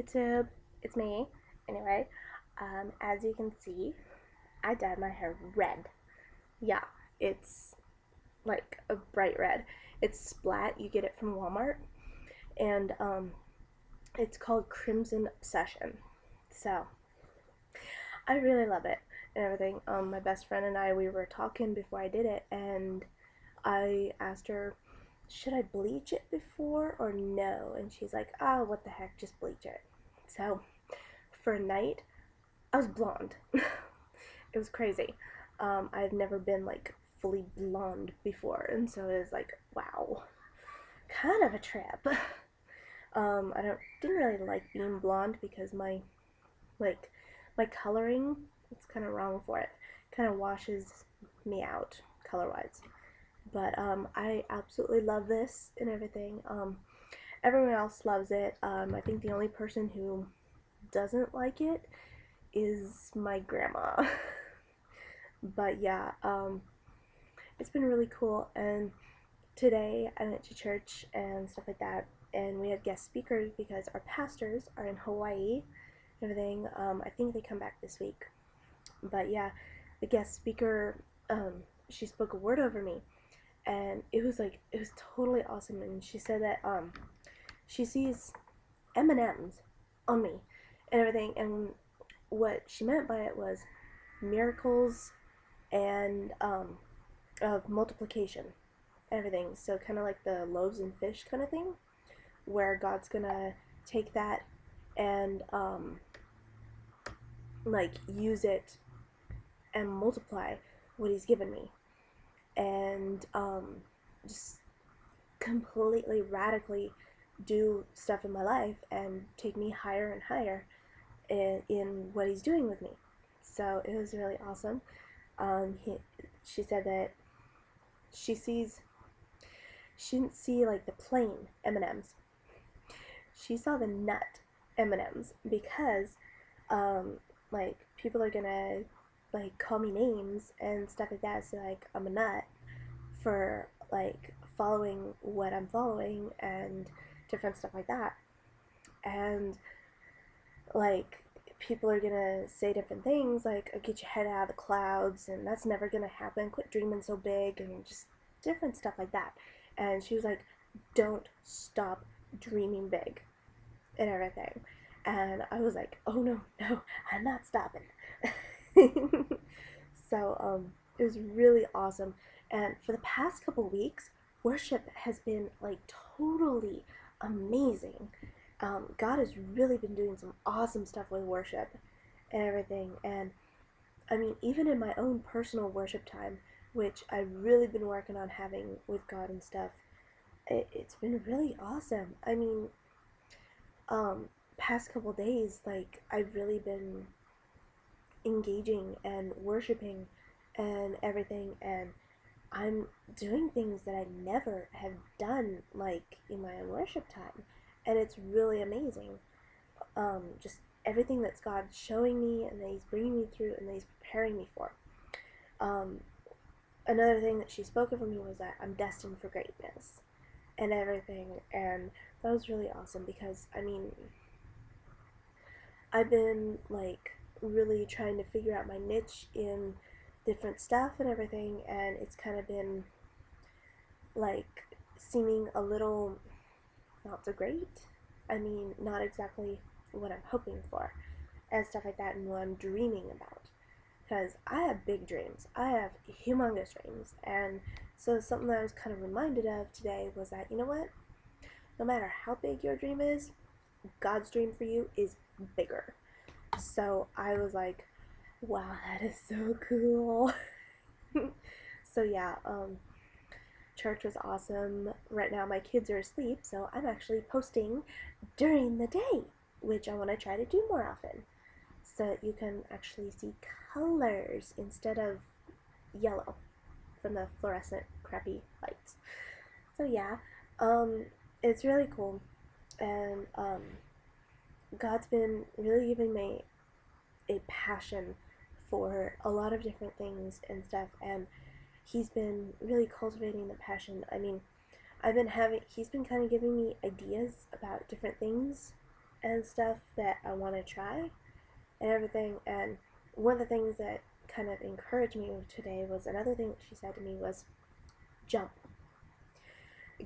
YouTube, it's me. Anyway, as you can see, I dyed my hair red. Yeah, it's like a bright red. It's splat. You get it from Walmart, and it's called Crimson Obsession. So I really love it and everything. My best friend and I, we were talking before I did it, and I asked her, should I bleach it before or no? And she's like, oh, what the heck, just bleach it. So for a night, I was blonde. It was crazy. I've never been like fully blonde before, and so it was like, wow, kind of a trip. I didn't really like being blonde because like my coloring, it's kind of wrong for it. Kind of washes me out color wise. But I absolutely love this and everything. Everyone else loves it. I think the only person who doesn't like it is my grandma. But yeah, it's been really cool. And today I went to church and stuff like that, and we had guest speakers because our pastors are in Hawaii and everything. I think they come back this week. But yeah, the guest speaker, she spoke a word over me, and it was totally awesome. And she said that she sees M&Ms on me and everything, and what she meant by it was miracles and of multiplication, everything. So kind of like the loaves and fish kind of thing, where God's gonna take that and like use it and multiply what He's given me, and just completely radically do stuff in my life and take me higher and higher in what He's doing with me. So it was really awesome. She said that she sees she didn't see like the plain M&Ms. She saw the nut M&Ms because like people are gonna like call me names and stuff like that. So like I'm a nut for like following what I'm following and different stuff like that. And like people are gonna say different things like, oh, get your head out of the clouds, and that's never gonna happen, quit dreaming so big, and just different stuff like that. And she was like, don't stop dreaming big and everything. And I was like, oh no, no, I'm not stopping. So it was really awesome. And for the past couple weeks, worship has been like totally amazing. God has really been doing some awesome stuff with worship and everything. And I mean, even in my own personal worship time, which I've really been working on having with God and stuff, it's been really awesome. I mean, past couple days, like I've really been engaging and worshiping and everything, and I'm doing things that I never have done like in my own worship time, and it's really amazing. Just everything that's God showing me and that He's bringing me through and that He's preparing me for. Um, Another thing that she spoke over me was that I'm destined for greatness and everything, and that was really awesome because I mean, I've been like really trying to figure out my niche in different stuff and everything, and it's kind of been like seeming a little not so great. I mean, not exactly what I'm hoping for and stuff like that, and what I'm dreaming about. Because I have big dreams, I have humongous dreams, and so something that I was kind of reminded of today was that, you know what? No matter how big your dream is, God's dream for you is bigger. So I was like, wow, that is so cool. So yeah, church was awesome. Right now my kids are asleep, so I'm actually posting during the day, which I want to try to do more often, so that you can actually see colors instead of yellow from the fluorescent crappy lights. So yeah, it's really cool, and God's been really giving me a passion for a lot of different things and stuff, and He's been really cultivating the passion. I mean, He's been kind of giving me ideas about different things and stuff that I want to try and everything. And one of the things that kind of encouraged me today was another thing that she said to me was jump.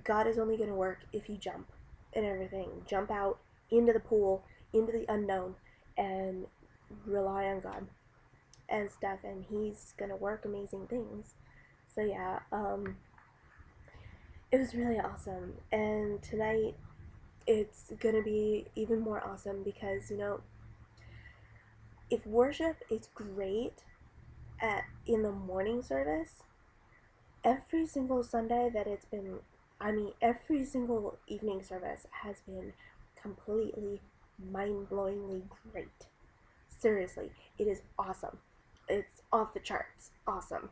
God is only going to work if you jump and everything. Jump out into the pool, into the unknown, and rely on God and stuff. And He's going to work amazing things. So, yeah, it was really awesome. And tonight, it's going to be even more awesome because, if worship is great in the morning service, every single Sunday that it's been, I mean, every single evening service has been completely mind blowingly great. Seriously, it is awesome. It's off the charts, awesome,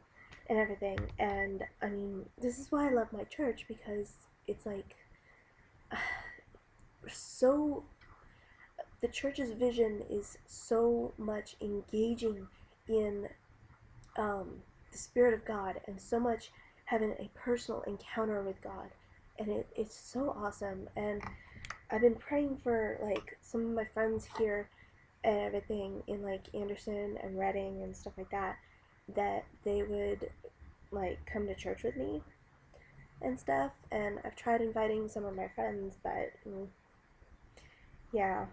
and everything. And I mean, this is why I love my church because it's like so. The church's vision is so much engaging in the Spirit of God and so much having a personal encounter with God. And it's so awesome. And I've been praying for like some of my friends here and everything in like Anderson and Reading and stuff like that, that they would like come to church with me and stuff. And I've tried inviting some of my friends, but yeah,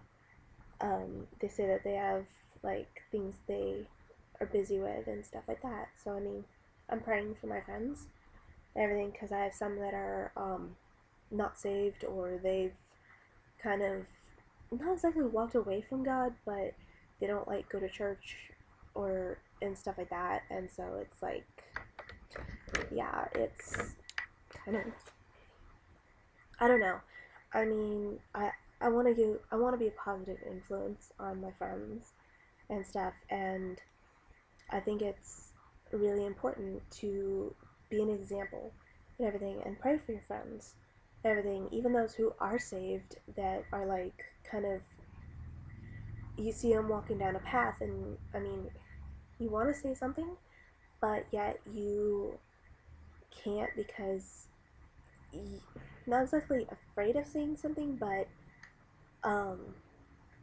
they say that they have like things they are busy with and stuff like that. So I mean, I'm praying for my friends and everything because I have some that are not saved, or they've kind of not exactly walked away from God, but they don't like go to church or and stuff like that. And so it's like, yeah, it's kind of, I don't know. I mean, I want to be a positive influence on my friends and stuff, and I think it's really important to be an example and everything, and pray for your friends and everything, even those who are saved that are like kind of, you see them walking down a path, and I mean, you want to say something, but yet you can't because you, not exactly afraid of saying something, but um,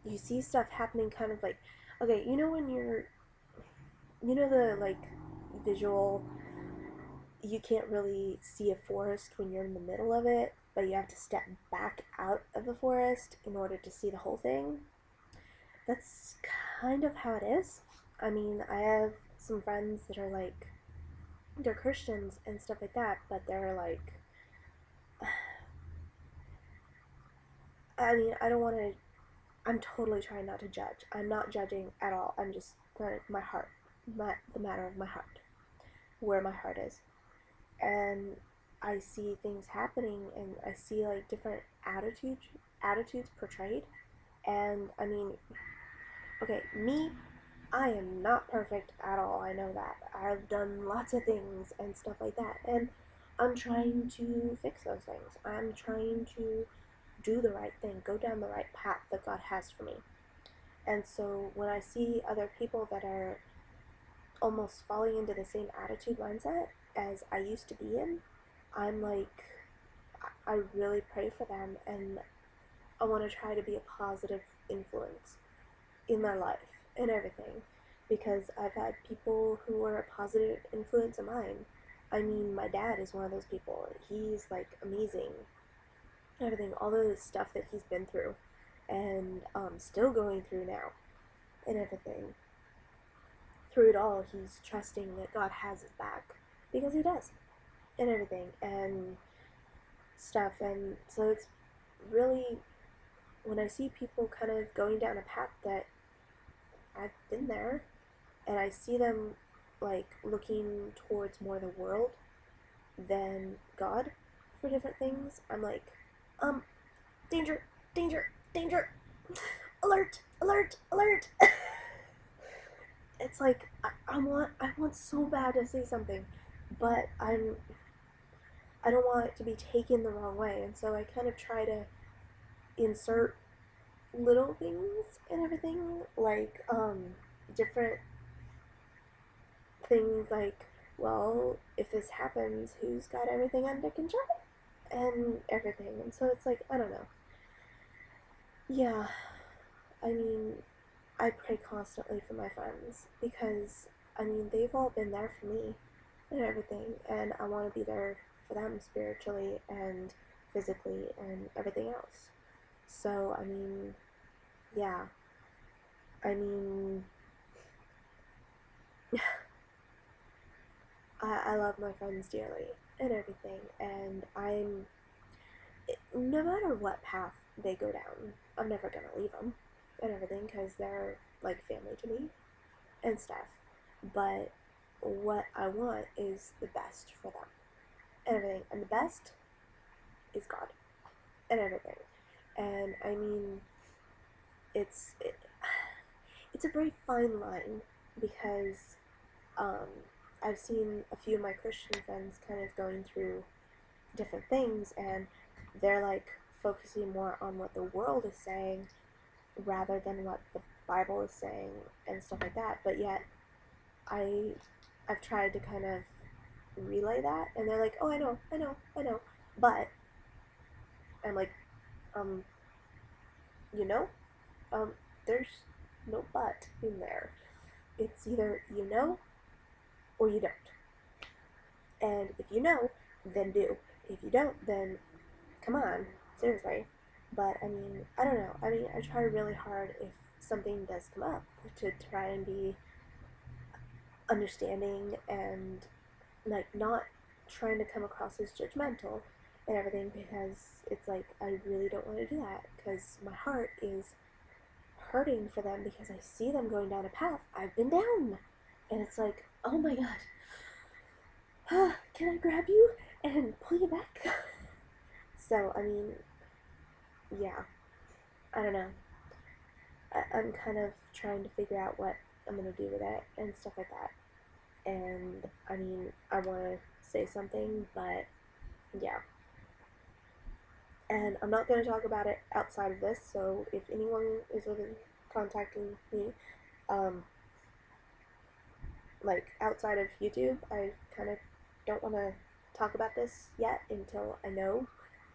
you see stuff happening kind of like, okay, when the like visual, you can't really see a forest when you're in the middle of it, but you have to step back out of the forest in order to see the whole thing. That's kind of how it is. I mean, I have some friends that are like, they're Christians and stuff like that, but they're like, I mean, I don't want to, I'm totally trying not to judge. I'm not judging at all. I'm just my heart, the matter of my heart, where my heart is. And I see things happening, and I see like different attitudes portrayed. And I mean, okay, me, I am not perfect at all. I know that. I've done lots of things and stuff like that, and I'm trying to fix those things. I'm trying to do the right thing, go down the right path that God has for me. And so when I see other people that are almost falling into the same attitude mindset as I used to be in, I'm like, I really pray for them, and I want to try to be a positive influence in their life and everything, because I've had people who were a positive influence of mine. I mean, my dad is one of those people. He's like amazing. Everything, all the stuff that he's been through and still going through now and everything. Through it all, he's trusting that God has his back because he does and everything and stuff. And so it's really, when I see people kind of going down a path that I've been there, and I see them like looking towards more the world than God for different things, I'm like, danger, danger, danger, alert, alert, alert. It's like I want so bad to say something, but I don't want it to be taken the wrong way, and so I kind of try to insert little things and everything, like different things like, well, if this happens, who's got everything under control and everything. And so it's like, I don't know. Yeah. I mean, I pray constantly for my friends because, I mean, they've all been there for me and everything, and I want to be there for them spiritually and physically and everything else. So, I mean, yeah. I mean, I love my friends dearly and everything, and no matter what path they go down, I'm never gonna leave them and everything because they're like family to me and stuff. But what I want is the best for them and everything, and the best is God and everything. And I mean, it's it, it's a very fine line because um, I've seen a few of my Christian friends kind of going through different things, and they're like focusing more on what the world is saying rather than what the Bible is saying and stuff like that. But yet, I I've tried to kind of relay that, and they're like, "Oh, I know," but I'm like, um, you know, um, there's no but in there. It's either you know or you don't. And if you know, then do. If you don't, then come on, seriously. But I mean, I don't know. I mean, I try really hard if something does come up to try and be understanding and like not trying to come across as judgmental and everything because it's like I really don't want to do that because my heart is hurting for them because I see them going down a path I've been down. And it's like, oh my god, can I grab you and pull you back? So, I mean, yeah, I don't know. I'm kind of trying to figure out what I'm gonna do with it and stuff like that. And I mean, I want to say something, but yeah. And I'm not going to talk about it outside of this, so if anyone is within contacting me, um, like outside of YouTube, I kind of don't want to talk about this yet until I know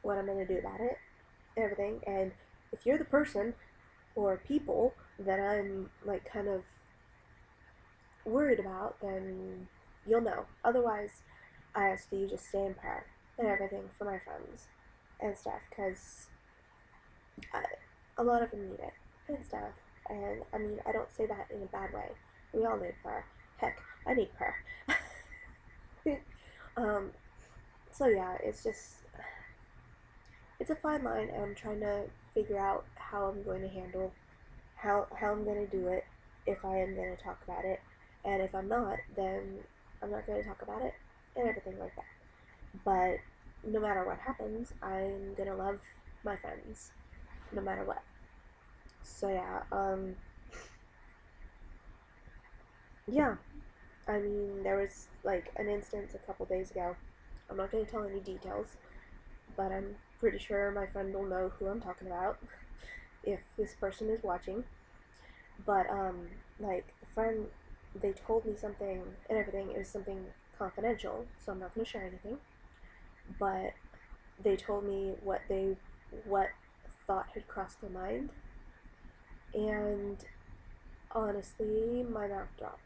what I'm going to do about it and everything. And if you're the person or people that I'm like kind of worried about, then you'll know. Otherwise, I ask that you just stay in prayer and everything for my friends and stuff, because a lot of them need it and stuff. And I mean, I don't say that in a bad way. We all need prayer. Heck, I need prayer. um, so yeah, it's a fine line, and I'm trying to figure out how I'm going to handle how I'm going to do it if I am going to talk about it, and if I'm not, then I'm not going to talk about it and everything like that. But no matter what happens, I'm going to love my friends no matter what. So yeah, I mean, there was like an instance a couple days ago. I'm not going to tell any details, but I'm pretty sure my friend will know who I'm talking about if this person is watching. But like the friend, they told me something and everything. It was something confidential, so I'm not going to share anything. But they told me what thought had crossed their mind, and honestly, my mouth dropped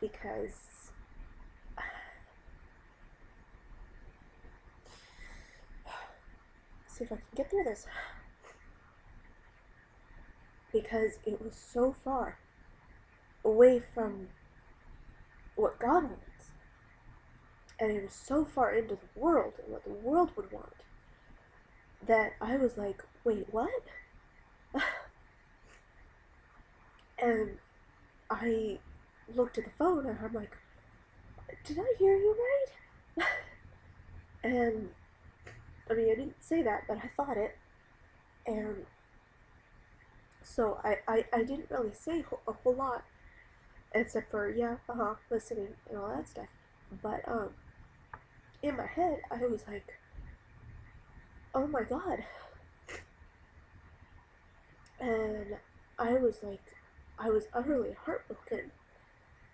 because see if I can get through this, because it was so far away from what God wants, and it was so far into the world and what the world would want, that I was like, wait, what? And I looked at the phone and I'm like, did I hear you right? And I mean, I didn't say that, but I thought it. And so I didn't really say a whole lot, except for, yeah, listening and all that stuff. But, in my head, I was like, oh my god. And I was like, I was utterly heartbroken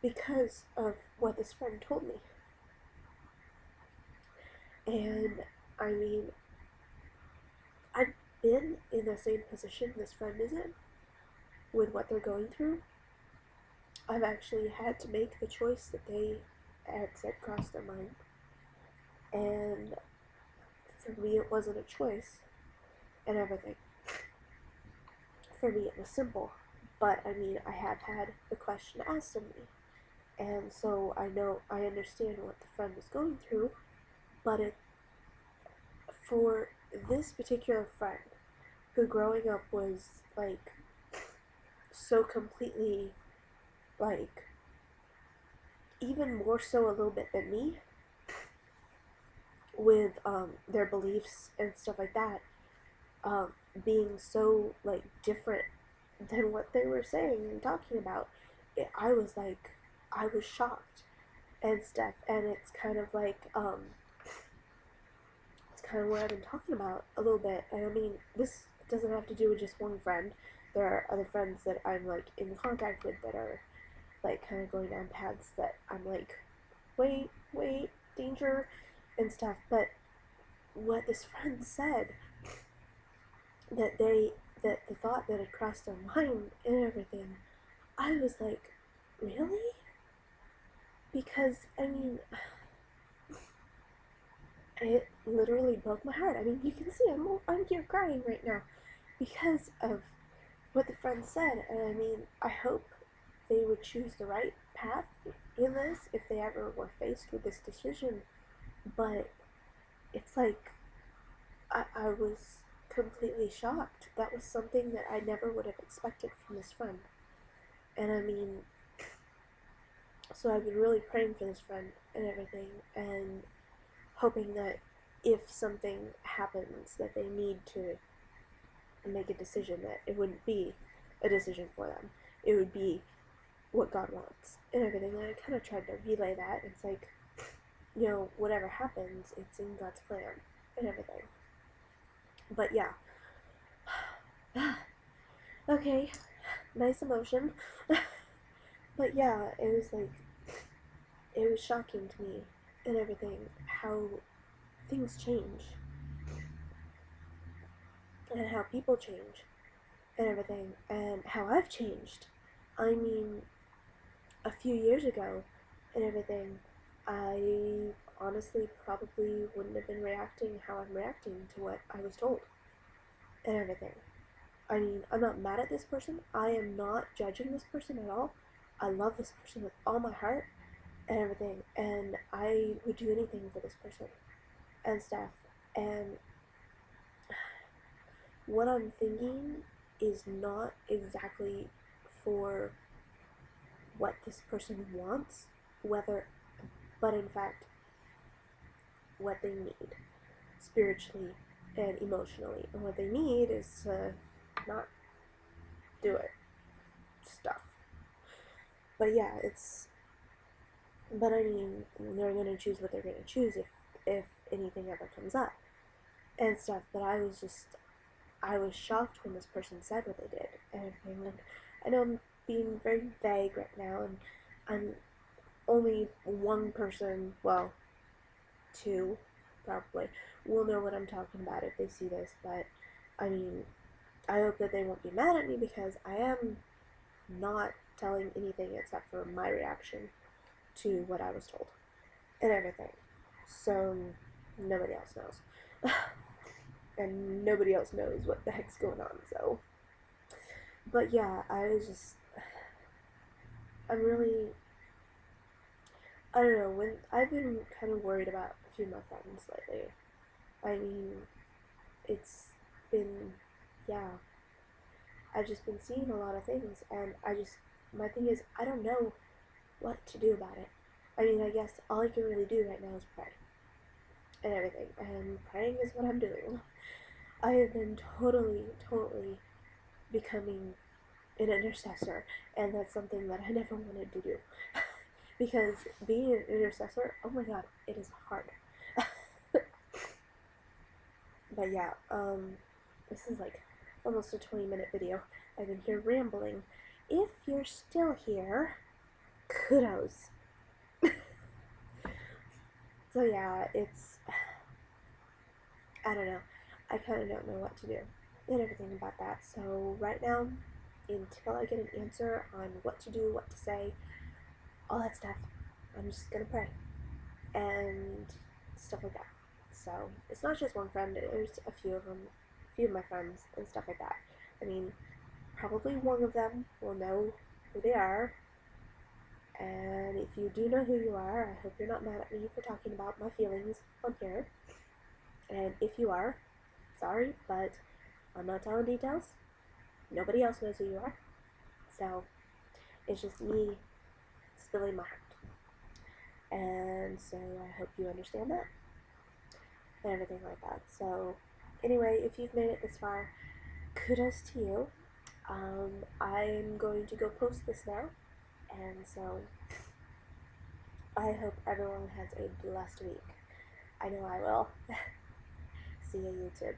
because of what this friend told me. And I mean, I been in the same position this friend is in with what they're going through. I've actually had to make the choice that they had said crossed their mind. And for me, it wasn't a choice and everything. For me, it was simple. But I mean, I have had the question asked of me. And so I understand what the friend is going through. But for this particular friend, who growing up was like so completely, like, even more so a little bit than me, with their beliefs and stuff like that, being so like different than what they were saying and talking about, I was like, I was shocked and stuff. And it's kind of like it's kind of what I've been talking about a little bit. And I mean, this doesn't have to do with just one friend. There are other friends that I'm like in contact with that are like kind of going down paths that I'm like, wait, danger and stuff. But what this friend said, that the thought that had crossed their mind and everything, I was like, really? Because I mean, it literally broke my heart. I mean, you can see I'm here crying right now because of what the friend said. And I mean, I hope they would choose the right path in this if they ever were faced with this decision. But it's like, I was completely shocked. That was something that I never would have expected from this friend. And I mean, so I've been really praying for this friend and everything, and hoping that if something happens that they need to make a decision, that it wouldn't be a decision for them. It would be what God wants and everything. And I kind of tried to relay that. It's like, whatever happens, it's in God's plan and everything. But yeah. Okay, nice emotion. But yeah, it was like, it was shocking to me and everything how things change and how people change and everything and how I've changed. I mean, a few years ago and everything, I honestly probably wouldn't have been reacting how I'm reacting to what I was told and everything. I mean, I'm not mad at this person. I am not judging this person at all. I love this person with all my heart and everything, and I would do anything for this person and stuff. And what I'm thinking is not exactly for what this person wants, whether, but in fact, what they need spiritually and emotionally. And what they need is to not do it. Stuff. But yeah, but I mean, they're gonna choose what they're gonna choose if anything ever comes up and stuff. But I was shocked when this person said what they did and everything. And I know I'm being very vague right now, and I'm only one person, well, two probably, will know what I'm talking about if they see this. But I mean, I hope that they won't be mad at me, because I am not telling anything except for my reaction to what I was told and everything. So nobody else knows. And nobody else knows what the heck's going on, so. But yeah, I'm really, I don't know, when I've been kind of worried about a few of my friends lately. I mean, it's been, yeah, I've just been seeing a lot of things, and my thing is, I don't know what to do about it. I mean, I guess all I can really do right now is pray and everything, and praying is what I'm doing. I have been totally becoming an intercessor, and that's something that I never wanted to do. Because being an intercessor, oh my god, it is hard. But yeah, this is like almost a 20-minute video. I've been here rambling. If you're still here, kudos. So yeah, I don't know. I kind of don't know what to do and everything about that. So right now, until I get an answer on what to do, what to say, all that stuff, I'm just gonna pray and stuff like that. So it's not just one friend. There's a few of them, a few of my friends and stuff like that. I mean, probably one of them will know who they are. And if you do know who you are, I hope you're not mad at me for talking about my feelings on here. And if you are, sorry, but I'm not telling details. Nobody else knows who you are. So it's just me spilling my heart. And so I hope you understand that and everything like that. So anyway, if you've made it this far, kudos to you. I'm going to go post this now, and so I hope everyone has a blessed week. I know I will. See you, YouTube.